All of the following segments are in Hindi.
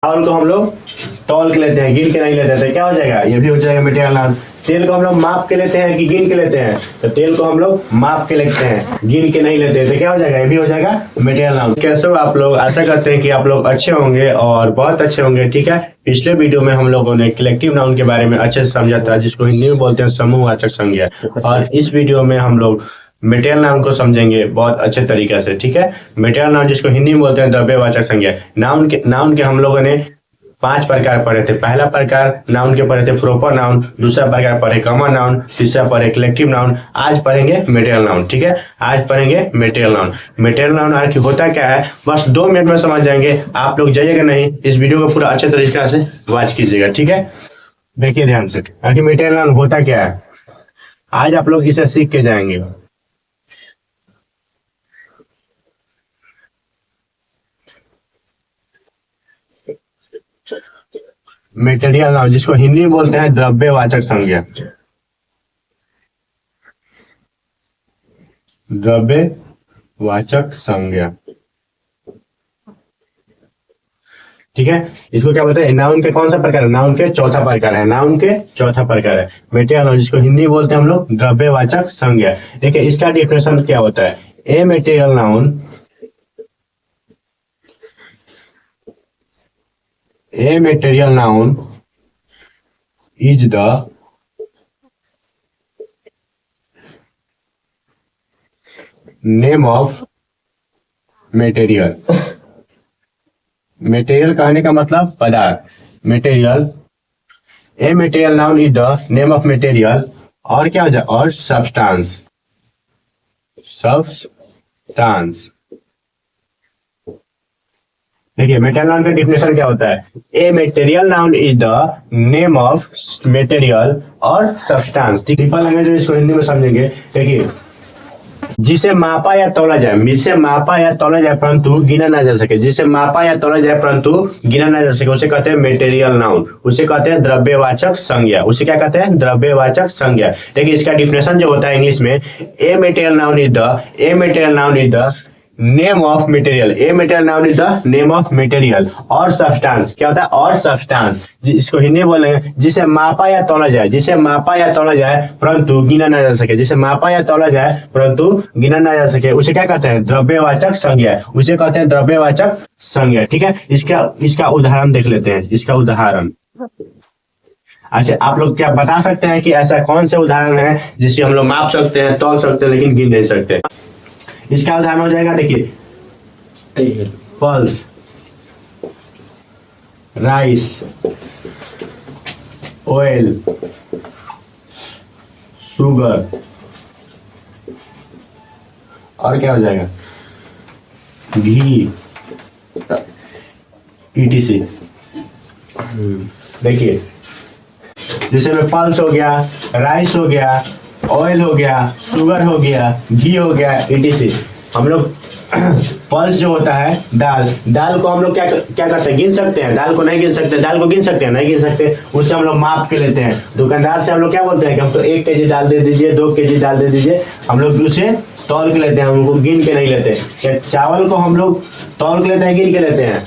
चावल को हम लोग तौल के लेते हैं, गिन के नहीं लेते हैं, तो क्या हो जाएगा, ये भी हो जाएगा मटेरियल नाउन। तेल को हम लोग माप के लेते हैं कि गिन के लेते हैं, तो तेल को हम लोग माप के लेते हैं, गिन के नहीं लेते हैं, तो क्या हो जाएगा, ये भी हो जाएगा मटेरियल नाउन। कैसे हो आप लोग, आशा करते हैं कि आप लोग अच्छे होंगे और बहुत अच्छे होंगे। ठीक है, पिछले वीडियो में हम लोगों ने कलेक्टिव नाउन के बारे में अच्छे से समझा था, जिसको हिंदी में बोलते हैं समूहवाचक संज्ञा, और इस वीडियो में हम लोग मटेरियल नाउन को समझेंगे बहुत अच्छे तरीके से। ठीक है, मटेरियल नाउन जिसको हिंदी में बोलते हैं द्रव्यवाचक संज्ञा। नाउन के हम लोगों ने 5 प्रकार पढ़े थे। पहला प्रकार नाउन के पढ़े थे प्रोपर नाउन, दूसरा प्रकार पढ़े कॉमन नाउन, तीसरा पढ़े कलेक्टिव नाउन, आज पढ़ेंगे मटेरियल नाउन। ठीक है, आज पढ़ेंगे मटेरियल नाउन। मटेरियल नाउन आखिर होता क्या है, बस 2 मिनट में समझ जाएंगे। आप लोग जाइएगा नहीं, इस वीडियो को पूरा अच्छे तरीके से वॉच कीजिएगा। ठीक है, देखिए ध्यान से, आखिर मटेरियल नाउन होता क्या है, आज आप लोग इसे सीख के जाएंगे। मटेरियल नाउन जिसको हिंदी में बोलते हैं द्रव्यवाचक संज्ञा, द्रव्यवाचक संज्ञा। ठीक है, इसको क्या बोलते हैं, नाउन के कौन सा प्रकार है, नाउन के चौथा प्रकार है, नाउन के चौथा प्रकार है मटेरियल नाउन, जिसको हिंदी में बोलते हैं हम लोग द्रव्यवाचक संज्ञा। देखिए इसका डिफिनेशन क्या होता है, a material noun, A material noun is the name of material। Material कहने का मतलब पदार्थ, material. A material noun is the name of material, और क्या हो जाए, और सब्सटेंस, सब्सटेंस। देखिए मटेरियल नाउन का डिफिनेशन क्या होता है, a material noun is the name of material और सब्सटेंस। सिंपल लैंग्वेज में इसको हिंदी में समझेंगे। देखिए, जिसे मापा या तौला जाए, जिसे मापा या तौला जाए परंतु गिना ना जा सके, जिसे मापा या तौला जाए परंतु गिना ना जा सके, उसे कहते हैं मटेरियल नाउन, उसे कहते हैं द्रव्यवाचक संज्ञा। उसे क्या कहते हैं, द्रव्यवाचक संज्ञा। देखिए इसका डिफिनेशन जो होता है इंग्लिश में, a material noun is the name of material, a material noun is the name of material और सब्सटेंस। क्या होता है, और सब्सटेंस, इसको हिंदी में बोलेंगे जिसे मापा या तौला जाए, जिसे मापा या तौला जाए परंतु गिना ना जा सके, जिसे मापा या तौला जाए परंतु गिना ना जा सके, उसे क्या कहते हैं, द्रव्यवाचक संज्ञा, उसे कहते हैं द्रव्यवाचक संज्ञा। ठीक है, इसका उदाहरण देख लेते हैं, इसका उदाहरण। अच्छा, आप लोग क्या बता सकते हैं कि ऐसा कौन से उदाहरण है जिसे हम लोग माप सकते हैं, तौल सकते हैं, लेकिन गिन नहीं सकते। इसका उदाहरण हो जाएगा, देखिए पल्स, राइस, ऑयल, शुगर, और क्या हो जाएगा, घी, ETC। देखिए जैसे में पल्स हो गया, राइस हो गया, ऑयल हो गया, शुगर हो गया, घी हो गया, ETC। हम लोग पल्स जो होता है, दाल को हम लोग क्या करते हैं, गिन सकते हैं, दाल को नहीं गिन सकते, दाल को गिन सकते हैं, नहीं गिन सकते, उससे हम लोग माप के लेते हैं। दुकानदार से हम लोग क्या बोलते हैं कि हमको 1 केजी दाल दे दीजिए, 2 केजी दाल दे दीजिए, हम लोग उसे तौल के लेते हैं, हम उनको गिन के नहीं लेते। क्या चावल को हम लोग तौल के लेते हैं, गिन के लेते हैं?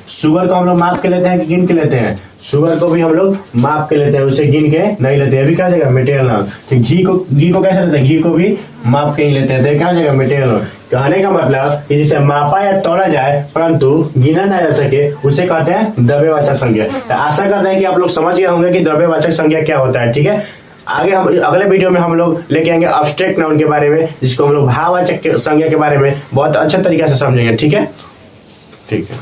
शुगर को हम लोग माप के लेते हैं कि गिन के लेते हैं? शुगर को भी हम लोग माप के लेते हैं, उसे गिन के नहीं लेते हैं। अभी क्या जाएगा, मटेरियल नाउन। तो घी को कैसे लेते हैं, घी को भी माप के ही लेते हैं, तो क्या जाएगा, मटेरियल नाउन। कहने का मतलब कि जिसे मापा या तौला जाए परंतु गिना ना जा सके, उसे कहते हैं द्रव्यवाचक संज्ञा। तो आशा करते हैं कि आप लोग समझ गए होंगे कि द्रव्यवाचक संज्ञा क्या होता है। ठीक है, आगे हम अगले वीडियो में हम लोग लेके आएंगे एब्स्ट्रैक्ट नाउन के बारे में, जिसको हम लोग भाववाचक संज्ञा के बारे में बहुत अच्छे तरीके से समझेंगे। ठीक है, ठीक है।